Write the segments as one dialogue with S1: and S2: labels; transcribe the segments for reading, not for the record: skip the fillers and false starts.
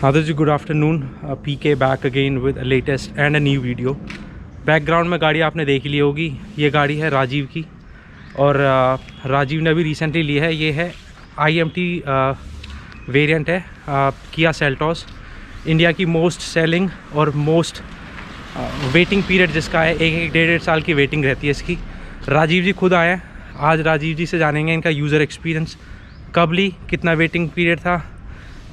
S1: Adarsh ji, good afternoon. PK back again with a latest and a new video. Background में गाड़ी आपने देख ली होगी, ये गाड़ी है राजीव की और राजीव ने अभी रिसेंटली ली है। ये है IMT वेरिएंट है किया सेल्टोस, इंडिया की मोस्ट सेलिंग और मोस्ट वेटिंग पीरियड जिसका है, एक डेढ़ साल की वेटिंग रहती है इसकी। राजीव जी खुद आए हैं, आज राजीव जी से जानेंगे इनका यूज़र एक्सपीरियंस, कब ली, कितना वेटिंग पीरियड था,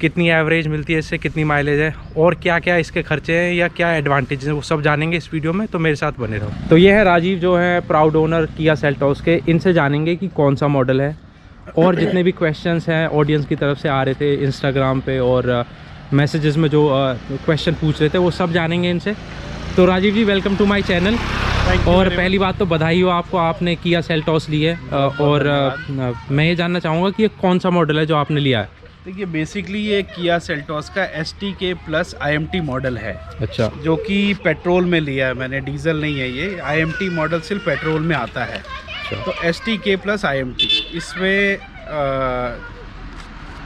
S1: कितनी एवरेज मिलती है इससे, कितनी माइलेज है और क्या क्या इसके खर्चे हैं या क्या एडवांटेज हैं, वो सब जानेंगे इस वीडियो में, तो मेरे साथ बने रहो। तो ये है राजीव जो है प्राउड ओनर किया सेल्टोस के, इनसे जानेंगे कि कौन सा मॉडल है और जितने भी क्वेश्चंस हैं ऑडियंस की तरफ से आ रहे थे इंस्टाग्राम पे और मैसेजेस में जो क्वेश्चन पूछ रहे थे, वो सब जानेंगे इनसे। तो राजीव जी, वेलकम टू माई चैनल। और पहली बात तो बधाई हो आपको, आपने किया सेल्टोस ली है और मैं ये जानना चाहूँगा कि ये कौन सा मॉडल है जो आपने लिया है।
S2: देखिए, बेसिकली ये किया सेल्टोस का STK प्लस IMT मॉडल है।
S1: अच्छा,
S2: जो कि पेट्रोल में लिया है मैंने, डीजल नहीं है ये। IMT मॉडल सिर्फ पेट्रोल में आता है।
S1: अच्छा।
S2: तो STK प्लस IMT इसमें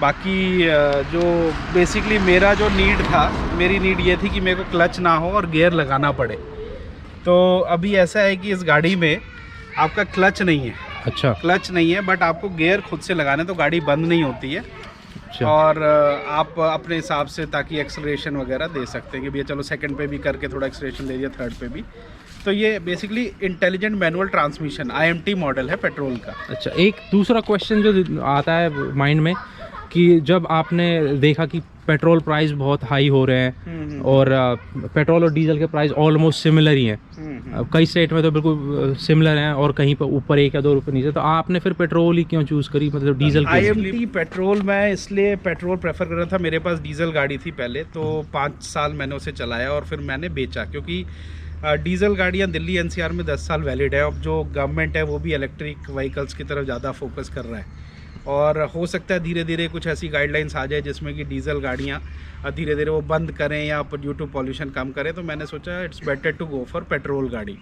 S2: बाकी जो बेसिकली मेरा जो नीड था, मेरी नीड ये थी कि मेरे को क्लच ना हो और गियर लगाना पड़े। तो अभी ऐसा है कि इस गाड़ी में आपका क्लच नहीं है।
S1: अच्छा,
S2: क्लच नहीं है बट आपको गियर खुद से लगाने, तो गाड़ी बंद नहीं होती है।
S1: अच्छा।
S2: और आप अपने हिसाब से ताकि एक्सेलरेशन वगैरह दे सकते हैं कि भैया चलो सेकंड पे भी करके थोड़ा एक्सेलरेशन दे दिया, थर्ड पे भी। तो ये basically intelligent manual transmission IMT model है पेट्रोल का।
S1: अच्छा, एक दूसरा क्वेश्चन जो आता है माइंड में कि जब आपने देखा कि पेट्रोल प्राइस बहुत हाई हो रहे हैं और पेट्रोल और डीजल के प्राइस ऑलमोस्ट सिमिलर ही हैं, कई स्टेट में तो बिल्कुल सिमिलर हैं और कहीं पर ऊपर 1 या 2 रुपये नीचे, तो आपने फिर पेट्रोल ही क्यों चूज़ करी, मतलब डीजल?
S2: IMT पेट्रोल मैं इसलिए पेट्रोल प्रेफर कर रहा था, मेरे पास डीजल गाड़ी थी पहले, तो 5 साल मैंने उसे चलाया और फिर मैंने बेचा, क्योंकि डीजल गाड़ियाँ दिल्ली NCR में 10 साल वैलिड है। अब जो गवर्नमेंट है वो भी इलेक्ट्रिक व्हीकल्स की तरफ ज़्यादा फोकस कर रहा है और हो सकता है धीरे धीरे कुछ ऐसी गाइडलाइंस आ जाए जिसमें कि डीजल गाड़ियाँ धीरे धीरे वो बंद करें या ड्यू टू पॉल्यूशन कम करें। तो मैंने सोचा it's better to go for petrol गाड़ी,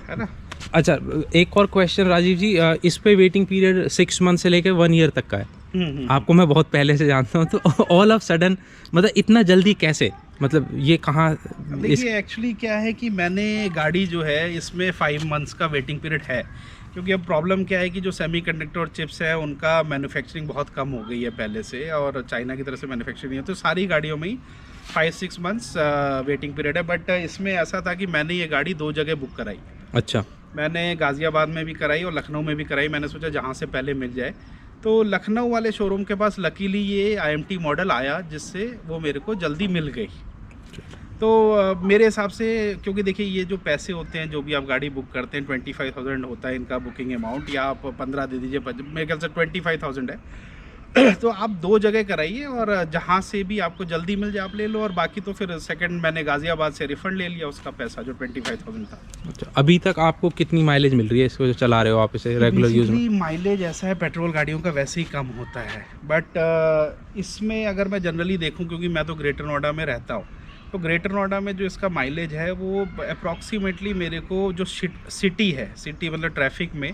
S2: है ना।
S1: अच्छा, एक और क्वेश्चन राजीव जी, इस पे वेटिंग पीरियड 6 मंथ से लेकर 1 ईयर तक का है। आपको मैं बहुत पहले से जानता हूँ, तो ऑल ऑफ सडन मतलब इतना जल्दी कैसे, मतलब ये कहाँ?
S2: देखिए, एक्चुअली क्या है कि मैंने गाड़ी जो है इसमें 5 मंथ्स का वेटिंग पीरियड है, क्योंकि अब प्रॉब्लम क्या है कि जो सेमीकंडक्टर और चिप्स है उनका मैन्युफैक्चरिंग बहुत कम हो गई है पहले से, और चाइना की तरफ से मैन्युफैक्चरिंग नहीं है, तो सारी गाड़ियों में ही 5-6 मंथ्स वेटिंग पीरियड है। बट इसमें ऐसा था कि मैंने ये गाड़ी 2 जगह बुक कराई।
S1: अच्छा।
S2: मैंने गाज़ियाबाद में भी कराई और लखनऊ में भी कराई। मैंने सोचा जहाँ से पहले मिल जाए, तो लखनऊ वाले शोरूम के पास लकीली ये IMT मॉडल आया, जिससे वो मेरे को जल्दी मिल गई। तो मेरे हिसाब से, क्योंकि देखिए ये जो पैसे होते हैं, जो भी आप गाड़ी बुक करते हैं, 25,000 होता है इनका बुकिंग अमाउंट, या आप 15 दे दीजिए, मेरे ख्याल से 25,000 है। तो आप 2 जगह कराइए और जहाँ से भी आपको जल्दी मिल जाए आप ले लो, और बाकी तो फिर सेकंड मैंने गाज़ियाबाद से रिफंड ले लिया उसका पैसा जो 25,000 था।
S1: अच्छा, अभी तक आपको कितनी माइलेज मिल रही है इसको जो चला रहे हो आप इसे रेगुलर यूज में?
S2: माइलेज ऐसा है, पेट्रोल गाड़ियों का वैसे ही कम होता है, बट इसमें अगर मैं जनरली देखूँ, क्योंकि मैं तो ग्रेटर नोएडा में रहता हूँ, तो ग्रेटर नोएडा में जो इसका माइलेज है वो अप्रॉक्सीमेटली मेरे को जो सिटी है, सिटी मतलब ट्रैफिक में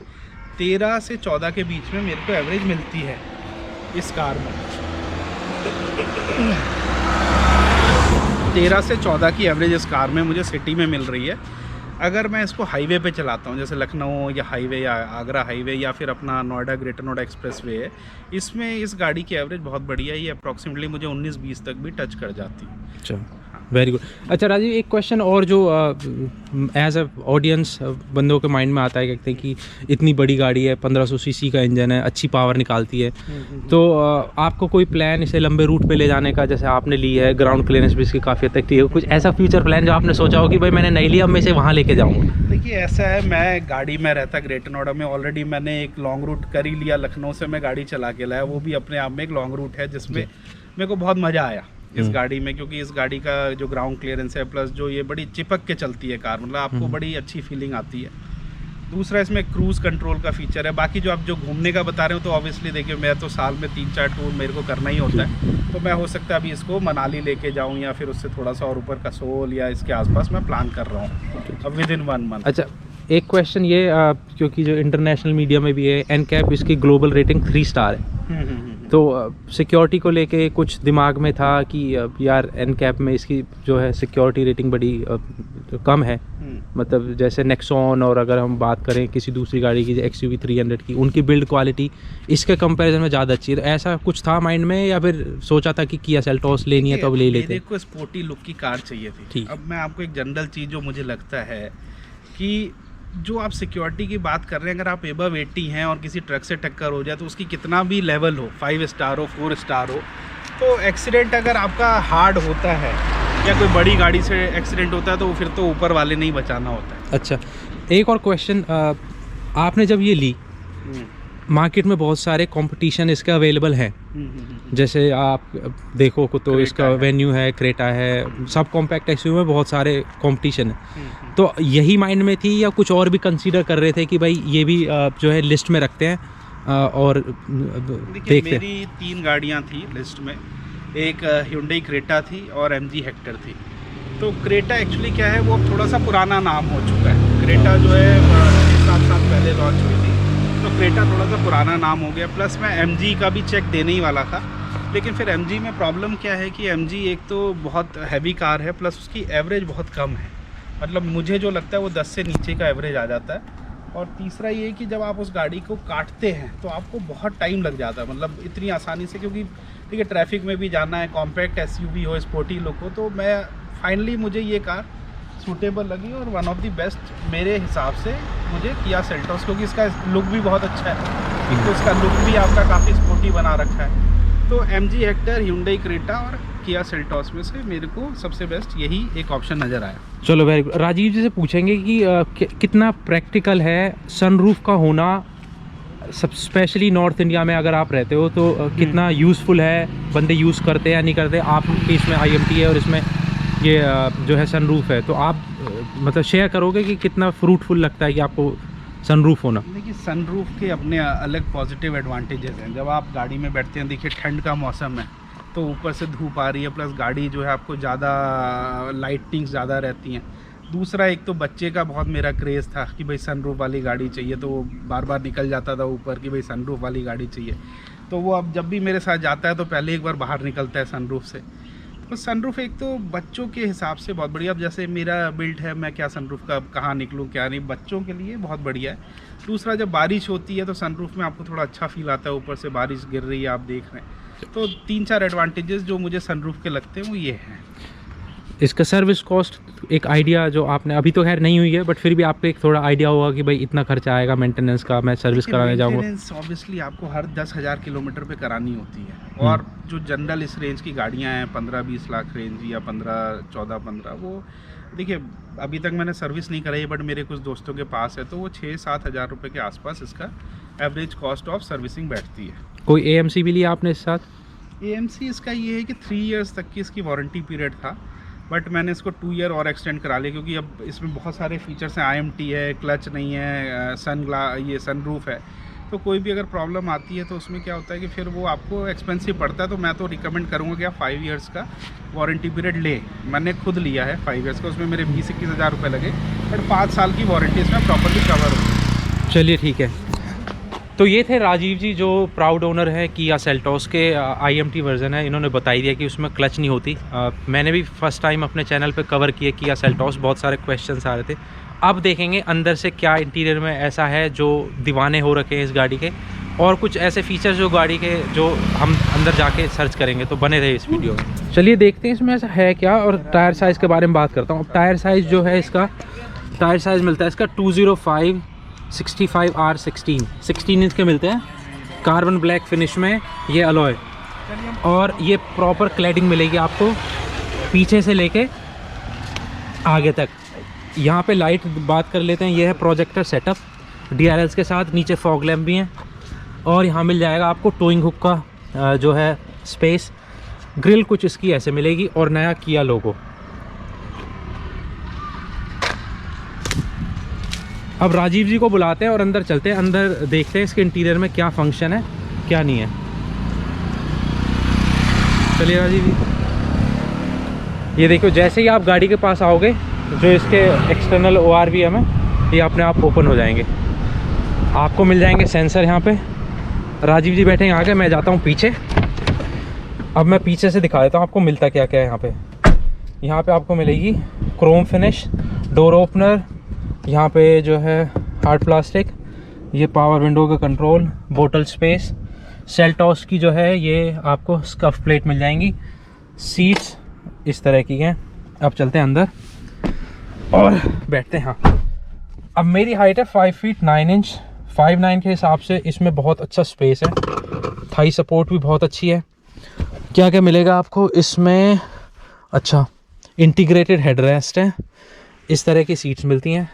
S2: 13 से 14 के बीच में मेरे को एवरेज मिलती है इस कार में। 13 से 14 की एवरेज इस कार में मुझे सिटी में मिल रही है। अगर मैं इसको हाईवे पे चलाता हूँ, जैसे लखनऊ या हाईवे या आगरा हाईवे या फिर अपना नोएडा ग्रेटर नोएडा एक्सप्रेसवे है, इसमें इस गाड़ी की एवरेज बहुत बढ़िया है, ये अप्रॉक्सीमेटली मुझे 19-20 तक भी टच कर जाती है।
S1: अच्छा, वेरी गुड। अच्छा राजीव, एक क्वेश्चन और जो एज अ ऑडियंस बंदों के माइंड में आता है, कहते हैं कि इतनी बड़ी गाड़ी है, 1500 सीसी का इंजन है, अच्छी पावर निकालती है, तो आपको कोई प्लान इसे लंबे रूट पे ले जाने का, जैसे आपने ली है, ग्राउंड क्लियरेंस भी इसकी काफ़ी इफेक्टिव है, कुछ ऐसा फ्यूचर प्लान जो आपने सोचा हो कि भाई मैंने नहीं लिया, अब मैं इसे वहाँ लेके जाऊँगा?
S2: देखिए, ऐसा है, मैं गाड़ी में रहता ग्रेटर नोएडा में, ऑलरेडी मैंने एक लॉन्ग रूट कर ही लिया, लखनऊ से मैं गाड़ी चला के लाया, वो भी अपने आप में एक लॉन्ग रूट है, जिसमें मेरे को बहुत मज़ा आया इस गाड़ी में, क्योंकि इस गाड़ी का जो ग्राउंड क्लियरेंस है, प्लस जो ये बड़ी चिपक के चलती है कार, मतलब आपको बड़ी अच्छी फीलिंग आती है। दूसरा, इसमें क्रूज़ कंट्रोल का फीचर है। बाकी जो आप जो घूमने का बता रहे हो, तो ऑब्वियसली देखिए मैं तो साल में 3-4 टूर मेरे को करना ही होता है, तो मैं हो सकता है अभी इसको मनाली लेके जाऊँ या फिर उससे थोड़ा सा और ऊपर कसोल या इसके आसपास मैं प्लान कर रहा हूँ अब विद इन 1 मंथ।
S1: अच्छा, एक क्वेश्चन ये, क्योंकि जो इंटरनेशनल मीडिया में भी है, एनकैप इसकी ग्लोबल रेटिंग 3 स्टार है, तो सिक्योरिटी को लेके कुछ दिमाग में था कि यार एन कैप में इसकी जो है सिक्योरिटी रेटिंग बड़ी कम है, मतलब जैसे नेक्सॉन, और अगर हम बात करें किसी दूसरी गाड़ी की XUV 300 की, उनकी बिल्ड क्वालिटी इसके कंपैरिजन में ज़्यादा अच्छी है। तो ऐसा कुछ था माइंड में या फिर सोचा था कि किया सेल्टोस लेनी है तो अब ले लेते?
S2: मेरे को स्पोर्टी लुक की कार चाहिए थी। अब मैं आपको एक जनरल चीज़ जो मुझे लगता है कि जो आप सिक्योरिटी की बात कर रहे हैं, अगर आप एबव 80 हैं और किसी ट्रक से टक्कर हो जाए तो उसकी कितना भी लेवल हो, 5 स्टार हो, 4 स्टार हो, तो एक्सीडेंट अगर आपका हार्ड होता है या कोई बड़ी गाड़ी से एक्सीडेंट होता है तो फिर तो ऊपर वाले नहीं बचाना होता है।
S1: अच्छा, एक और क्वेश्चन, आपने जब ये ली, मार्केट में बहुत सारे कंपटीशन इसके अवेलेबल हैं, जैसे आप देखो तो इसका वेन्यू है, क्रेटा है, सब कॉम्पैक्ट एसयूवी में बहुत सारे कंपटीशन है। तो यही माइंड में थी या कुछ और भी कंसीडर कर रहे थे कि भाई ये भी जो है लिस्ट में रखते हैं और देखते?
S2: मेरी 3 गाड़ियाँ थी लिस्ट में, एक Hyundai क्रेटा थी और MG हेक्टर थी। तो क्रेटा एक्चुअली क्या है, वो अब थोड़ा सा पुराना नाम हो चुका है। क्रेटा जो है 6-7 साल पहले लॉन्च हुई थी, तो क्रेटा थोड़ा सा पुराना नाम हो गया। प्लस मैं MG का भी चेक देने ही वाला था, लेकिन फिर MG में प्रॉब्लम क्या है कि MG एक तो बहुत हैवी कार है, प्लस उसकी एवरेज बहुत कम है, मतलब मुझे जो लगता है वो 10 से नीचे का एवरेज आ जाता है। और तीसरा ये कि जब आप उस गाड़ी को काटते हैं तो आपको बहुत टाइम लग जाता है, मतलब इतनी आसानी से, क्योंकि ठीक है ट्रैफिक में भी जाना है, कॉम्पैक्ट SUV हो, स्पोर्टी लुक हो, तो मैं फाइनली मुझे ये कार सूटेबल लगी और वन ऑफ द बेस्ट मेरे हिसाब से मुझे किया सेल्टोस, क्योंकि इसका लुक भी बहुत अच्छा है। एक तो इसका लुक भी आपका काफ़ी स्पोर्टी बना रखा है। तो MG हेक्टर, Hyundai क्रेटा और किया सेल्टोस में से मेरे को सबसे बेस्ट यही एक ऑप्शन नज़र आया।
S1: चलो वेरी गुड। राजीव जी से पूछेंगे कि कितना प्रैक्टिकल है सनरूफ का होना, सब स्पेशली नॉर्थ इंडिया में अगर आप रहते हो तो कितना यूज़फुल है, बंदे यूज़ करते हैं या नहीं करते? आपके इसमें IMT है और इसमें ये जो है सनरूफ है, तो आप मतलब शेयर करोगे कि कितना फ्रूटफुल लगता है कि आपको सनरूफ होना?
S2: देखिए, सनरूफ के अपने अलग पॉजिटिव एडवांटेजेस हैं। जब आप गाड़ी में बैठते हैं, देखिए ठंड का मौसम है तो ऊपर से धूप आ रही है, प्लस गाड़ी जो है आपको ज़्यादा लाइटिंग्स ज़्यादा रहती हैं। दूसरा, एक तो बच्चे का बहुत मेरा क्रेज़ था कि भाई सनरूफ वाली गाड़ी चाहिए, तो वो बार बार निकल जाता था ऊपर कि भाई सनरूफ वाली गाड़ी चाहिए। तो वो अब जब भी मेरे साथ जाता है तो पहले एक बार बाहर निकलता है सनरूफ से। तो सनरूफ एक तो बच्चों के हिसाब से बहुत बढ़िया, अब जैसे मेरा बिल्ड है, मैं क्या सनरूफ का कहाँ निकलूँ क्या नहीं, बच्चों के लिए बहुत बढ़िया है। दूसरा, जब बारिश होती है तो सनरूफ में आपको थोड़ा अच्छा फील आता है, ऊपर से बारिश गिर रही है आप देख रहे हैं। तो 3-4 एडवांटेजेस जो मुझे सनरूफ के लगते हैं वो ये हैं।
S1: इसका सर्विस कॉस्ट एक आइडिया जो आपने, अभी तो खैर नहीं हुई है, बट फिर भी आपको एक थोड़ा आइडिया होगा कि भाई इतना खर्चा आएगा मेंटेनेंस का, मैं सर्विस कराने जाऊँगा।
S2: मेंटेनेंस ऑब्वियसली आपको हर 10,000 किलोमीटर पे करानी होती है। और जो जनरल इस रेंज की गाड़ियाँ हैं 15-20 लाख रेंज या 14-15, वो देखिए अभी तक मैंने सर्विस नहीं कराई, बट मेरे कुछ दोस्तों के पास है, तो वो 6-7 हज़ार रुपये के आसपास इसका एवरेज कॉस्ट ऑफ सर्विसिंग बैठती है।
S1: कोई AMC भी लिया आपने इस साथ?
S2: AMC इसका ये है कि 3 इयर्स तक की इसकी वारंटी पीरियड था, बट मैंने इसको 2 ईयर और एक्सटेंड करा लिया, क्योंकि अब इसमें बहुत सारे फीचर्स हैं। IMT है, क्लच नहीं है, ये सनरूफ है, तो कोई भी अगर प्रॉब्लम आती है तो उसमें क्या होता है कि फिर वो आपको एक्सपेंसिव पड़ता है। तो मैं तो रिकमेंड करूँगा कि आप 5 इयर्स का वारंटी पीरियड ले। मैंने खुद लिया है 5 इयर्स का, उसमें मेरे 20-21 हज़ार रुपये लगे, बट 5 साल की वारंटी इसमें प्रॉपरली कवर हो।
S1: चलिए ठीक है। तो ये थे राजीव जी, जो प्राउड ओनर है किया सेल्टोस के। IMT वर्जन है, इन्होंने बताई दिया कि उसमें क्लच नहीं होती। मैंने भी फर्स्ट टाइम अपने चैनल पे कवर किया किया सेल्टोस, बहुत सारे क्वेश्चंस आ रहे थे। अब देखेंगे अंदर से क्या इंटीरियर में ऐसा है जो दीवाने हो रखे हैं इस गाड़ी के, और कुछ ऐसे फीचर्स जो गाड़ी के जो हम अंदर जाके सर्च करेंगे, तो बने रहे इस वीडियो में। चलिए देखते हैं इसमें ऐसा है क्या, और टायर साइज़ के बारे में बात करता हूँ। अब टायर साइज़ जो है इसका, टायर साइज़ मिलता है इसका 205 65R16 16 इंच के मिलते हैं, कार्बन ब्लैक फिनिश में ये अलॉय, और ये प्रॉपर क्लैडिंग मिलेगी आपको पीछे से लेके आगे तक। यहाँ पे लाइट बात कर लेते हैं, ये है प्रोजेक्टर सेटअप DRLs के साथ, नीचे फॉग लैम्प भी हैं, और यहाँ मिल जाएगा आपको टोइंग हुक का जो है स्पेस। ग्रिल कुछ इसकी ऐसे मिलेगी, और नया किया लोगो। अब राजीव जी को बुलाते हैं और अंदर चलते हैं, अंदर देखते हैं इसके इंटीरियर में क्या फंक्शन है क्या नहीं है। चलिए राजीव जी, ये देखो, जैसे ही आप गाड़ी के पास आओगे, जो इसके एक्सटर्नल ORVM है, ये अपने आप ओपन हो जाएंगे। आपको मिल जाएंगे सेंसर यहाँ पे, राजीव जी बैठे हैं आगे, मैं जाता हूँ पीछे। अब मैं पीछे से दिखा देता हूँ आपको मिलता क्या क्या है यहाँ पे। यहाँ पे आपको मिलेगी क्रोम फिनिश, डोर ओपनर, यहाँ पे जो है हार्ड प्लास्टिक, ये पावर विंडो का कंट्रोल, बोतल स्पेस, सेल्टॉस की जो है ये आपको स्कफ प्लेट मिल जाएंगी, सीट्स इस तरह की हैं। अब चलते हैं अंदर और बैठते हैं। हाँ, अब मेरी हाइट है 5 फीट 9 इंच, 5'9" के हिसाब से इसमें बहुत अच्छा स्पेस है। थाई सपोर्ट भी बहुत अच्छी है। क्या क्या मिलेगा आपको इसमें? अच्छा, इंटीग्रेटेड हेडरेस्ट है, इस तरह की सीट्स मिलती हैं।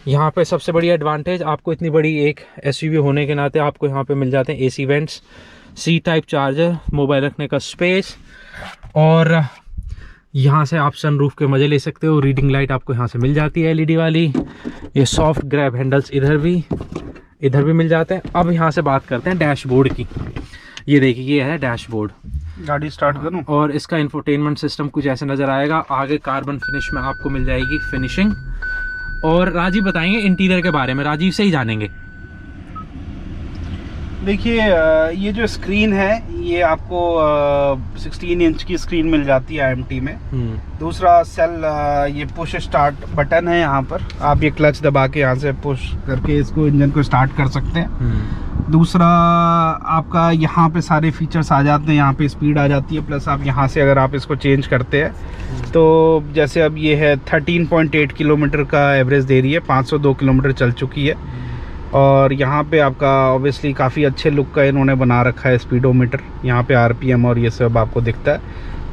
S1: यहाँ पे सबसे बड़ी एडवांटेज आपको, इतनी बड़ी एक एसयूवी होने के नाते आपको यहाँ पे मिल जाते हैं AC vents, C type charger, mobile रखने का स्पेस, और यहाँ से आप सनरूफ के मज़े ले सकते हो। रीडिंग लाइट आपको यहाँ से मिल जाती है एलईडी वाली। ये सॉफ्ट ग्रैब हैंडल्स इधर भी मिल जाते हैं। अब यहाँ से बात करते हैं डैशबोर्ड की। ये देखिए, ये है डैशबोर्ड।
S2: गाड़ी स्टार्ट करूं?
S1: और इसका इंफोटेनमेंट सिस्टम कुछ ऐसे नज़र आएगा। आगे कार्बन फिनिश में आपको मिल जाएगी फिनिशिंग। और राजीव बताएंगे इंटीरियर के बारे में, राजीव से ही जानेंगे।
S2: देखिए, ये जो स्क्रीन है ये आपको 16 इंच की स्क्रीन मिल जाती है IMT में। दूसरा सेल, ये पुश स्टार्ट बटन है। यहाँ पर आप ये क्लच दबा के यहाँ से पुश करके इसको इंजन को स्टार्ट कर सकते हैं। दूसरा आपका यहाँ पे सारे फीचर्स आ जाते हैं, यहाँ पे स्पीड आ जाती है, प्लस आप यहाँ से अगर आप इसको चेंज करते हैं तो जैसे अब ये है 13.8 किलोमीटर का एवरेज दे रही है, 502 किलोमीटर चल चुकी है। और यहाँ पे आपका ऑब्वियसली काफ़ी अच्छे लुक का इन्होंने बना रखा है स्पीडोमीटर, यहाँ पे RPM और ये सब आपको दिखता है।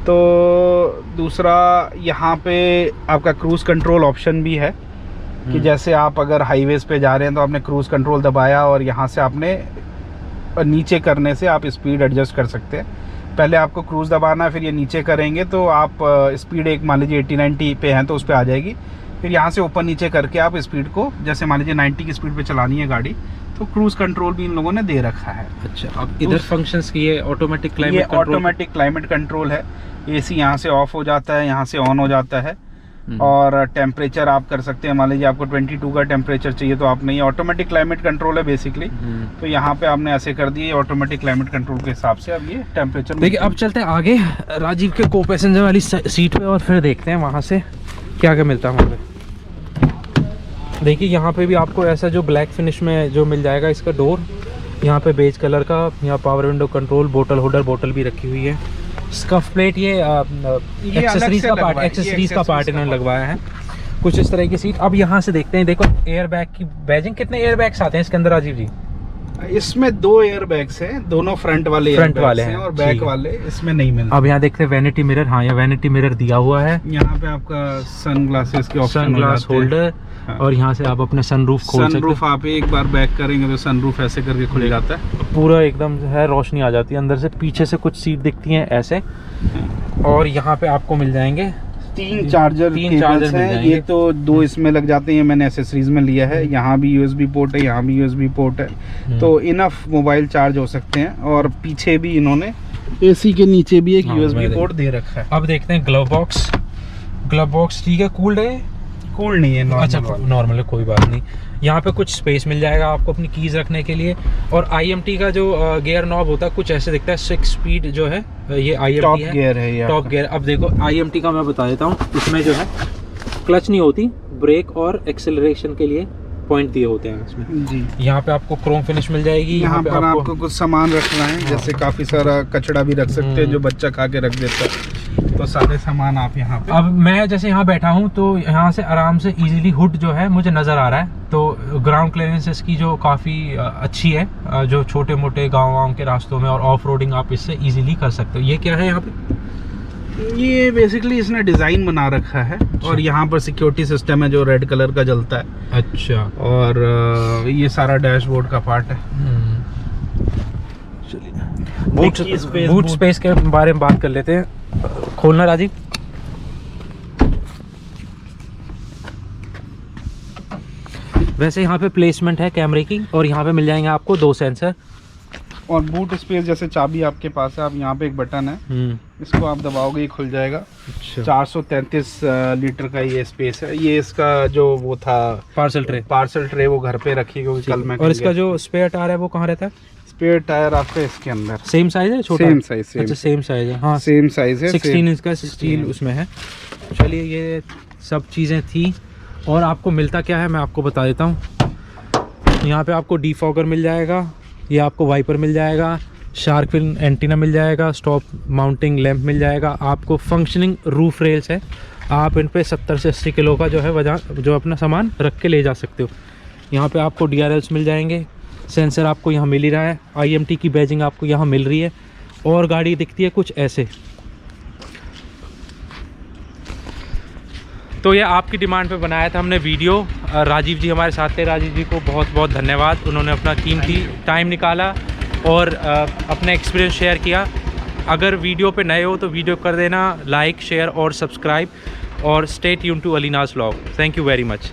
S2: तो दूसरा यहाँ पे आपका क्रूज़ कंट्रोल ऑप्शन भी है कि जैसे आप अगर हाईवेज़ पे जा रहे हैं तो आपने क्रूज़ कंट्रोल दबाया और यहाँ से आपने नीचे करने से आप स्पीड एडजस्ट कर सकते हैं। पहले आपको क्रूज़ दबाना है, फिर ये नीचे करेंगे तो आप स्पीड एक मान लीजिए 80-90 पे हैं तो उस पर आ जाएगी। फिर यहाँ से ऊपर नीचे करके आप स्पीड को, जैसे मान लीजिए 90 की स्पीड पे चलानी है गाड़ी, तो क्रूज़ कंट्रोल भी इन लोगों ने दे रखा है।
S1: अच्छा, अब इधर फंक्शंस की ये ऑटोमेटिक
S2: क्लाइमेट कंट्रोल है। AC यहाँ से ऑफ हो जाता है, यहाँ से ऑन हो जाता है। और टेम्परेचर आप कर सकते हैं, मान लीजिए आपको 22 का टेम्परेचर चाहिए तो आपने, ये ऑटोमेटिक क्लाइमेट कंट्रोल है बेसिकली। तो यहाँ पे आपने ऐसे कर दिए ऑटोमेटिक क्लाइमेट कंट्रोल के हिसाब से अब ये टेम्परेचर।
S1: देखिए, अब चलते हैं आगे राजीव के को पैसेंजर वाली सीट पे और फिर देखते हैं वहाँ से क्या क्या मिलता है वहाँ पे। देखिए, यहाँ पे भी आपको ऐसा जो ब्लैक फिनिश में जो मिल जाएगा, इसका डोर यहाँ पे बेज कलर का, यहाँ पावर विंडो कंट्रोल, बोतल होल्डर, बोतल भी रखी हुई है, स्कफ प्लेट, ये एक्सेसरीज का पार्ट इन्होंने लगवाया है, कुछ इस तरह की सीट। अब यहाँ से देखते हैं, देखो एयर बैग की बैजिंग, कितने एयर बैग्स आते हैं इसके अंदर राजीव जी?
S2: इसमें 2 एयर बैग्स हैं, दोनों फ्रंट वाले हैं और बैक वाले इसमें नहीं मिलते।
S1: अब यहाँ देखते हैं वैनिटी मिरर। हाँ, ये वैनिटी मिरर दिया हुआ है।
S2: यहाँ पे आपका सन ग्लासेस के ऑप्शन,
S1: सन ग्लास होल्डर, और यहाँ से आप अपने सनरूफ खोल सकते हैं।
S2: सनरूफ आप एक बार बैक करेंगे तो सनरूफ ऐसे करके खुल जाता है,
S1: पूरा एकदम है, रोशनी आ जाती है अंदर से। पीछे से कुछ सीट दिखती हैं ऐसे, और यहाँ पे आपको मिल जाएंगे
S2: 3 चार्जर हैं। ये तो 2 इसमें लग जाते हैं, मैंने एसेसरीज में लिया है। यहाँ भी USB पोर्ट है, यहाँ भी USB पोर्ट है, तो इनफ मोबाइल चार्ज हो सकते हैं। और पीछे भी इन्होंने AC के नीचे भी एक USB पोर्ट दे रखा है।
S1: अब देखते हैं ग्लव बॉक्स। ग्लव बॉक्स ठीक है, कूल्ड है?
S2: कूल नहीं है,
S1: अच्छा नॉर्मल है, कोई बात नहीं। यहाँ पे कुछ स्पेस मिल जाएगा आपको अपनी कीज़ रखने के लिए। और IMT का जो गियर नॉब होता है कुछ ऐसे दिखता है, 6 स्पीड जो है ये IMT
S2: टॉप
S1: है,
S2: गियर है,
S1: टॉप गियर। अब देखो IMT का मैं बता देता हूँ, इसमें जो है क्लच नहीं होती, ब्रेक और एक्सेलरेशन के लिए पॉइंट दिए होते हैं इसमें जी। यहाँ पे आपको क्रोम फिनिश मिल जाएगी।
S2: यहाँ पर आपको कुछ सामान रखना है, जैसे काफ़ी सारा कचड़ा भी रख सकते हैं जो बच्चा खा के रख देता है, तो सारे सामान आप यहाँ पे।
S1: अब मैं जैसे यहाँ बैठा हूँ तो यहाँ से आराम से इजीली हुड जो है मुझे नज़र आ रहा है, तो ग्राउंड क्लियरेंस की जो काफ़ी अच्छी है, जो छोटे मोटे गाँव के रास्तों में और ऑफ रोडिंग आप इससे इजीली कर सकते हो। ये क्या है यहाँ पे?
S2: ये बेसिकली इसने डिज़ाइन बना रखा है। अच्छा। और यहाँ पर सिक्योरिटी सिस्टम है जो रेड कलर का जलता है।
S1: अच्छा।
S2: और ये सारा डैशबोर्ड का पार्ट है।
S1: चलिए बूट स्पेस के बारे में बात कर लेते हैं। खोलना राजीव। वैसे यहाँ पे प्लेसमेंट है कैमरे की, और यहाँ पे मिल जाएंगे आपको 2 सेंसर।
S2: और बूट स्पेस, जैसे चाबी आपके पास है, आप यहाँ पे एक बटन है, इसको आप दबाओगे ये खुल जाएगा। अच्छा। 433 लीटर का ये स्पेस है। ये इसका जो वो था पार्सल ट्रे वो घर पे रखी, क्योंकि कल मैं।
S1: और इसका जो स्पेयर टायर है वो कहाँ रहता है?
S2: स्पेयर टायर आपका इसके अंदर
S1: सेम साइज है, छोटा
S2: सेम साइज,
S1: अच्छा सेम साइज है, हाँ
S2: सेम साइज है,
S1: 16 इंच का स्टील उसमें है। चलिए ये सब चीज़ें थी, और आपको मिलता क्या है मैं आपको बता देता हूँ। यहाँ पे आपको डीफॉगर मिल जाएगा, ये आपको वाइपर मिल जाएगा, शार्क फिन एंटीना मिल जाएगा, स्टॉप माउंटिंग लैंप मिल जाएगा, आपको फंक्शनिंग रूफ रेल्स है, आप इन पे 70 से 80 किलो का जो है वजन जो अपना सामान रख के ले जा सकते हो। यहाँ पे आपको DRLs मिल जाएंगे, सेंसर आपको यहाँ मिल ही रहा है, IMT की बैजिंग आपको यहाँ मिल रही है, और गाड़ी दिखती है कुछ ऐसे। तो ये आपकी डिमांड पे बनाया था हमने वीडियो। राजीव जी हमारे साथ थे, राजीव जी को बहुत बहुत धन्यवाद, उन्होंने अपना कीमती टाइम निकाला और अपना एक्सपीरियंस शेयर किया। अगर वीडियो पे नए हो तो वीडियो कर देना लाइक, शेयर और सब्सक्राइब, और stay tune to Alina's vlog. Thank you very much.